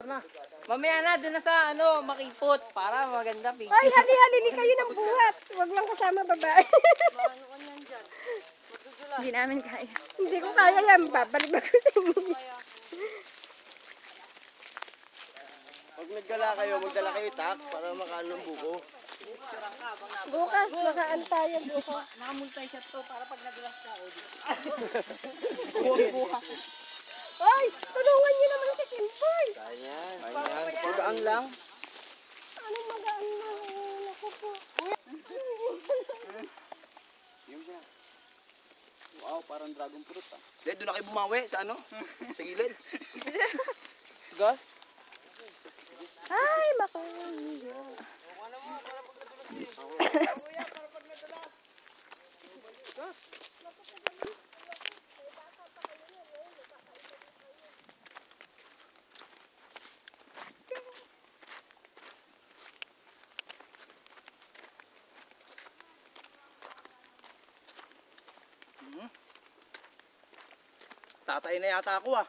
na. Mamaya na, doon na sa ano, makipot. Para maganda picture. Ay, hali-halili kayo ng buhat. Huwag lang kasama babae. Ano ka niyan dyan? Matutula. Hindi namin kaya. Hindi ko kaya yan. Babalik ko sa inyo. Pag nagdala kayo, magdala kayo tak para makaano ng buko. Bukas, makaan tayo bukas. Naka-multi-shot to para pag nadulas ka, o di. Ay, tulungan niyo naman si Kimboy. Ayan. Pagkaan lang. Anong magaan na? Naku po. Wow, parang dragon fruit ah. Doon na kayo bumawi sa ano? Sa gilid. Gas? Ay, makakaya. Tatay na yata ako ah.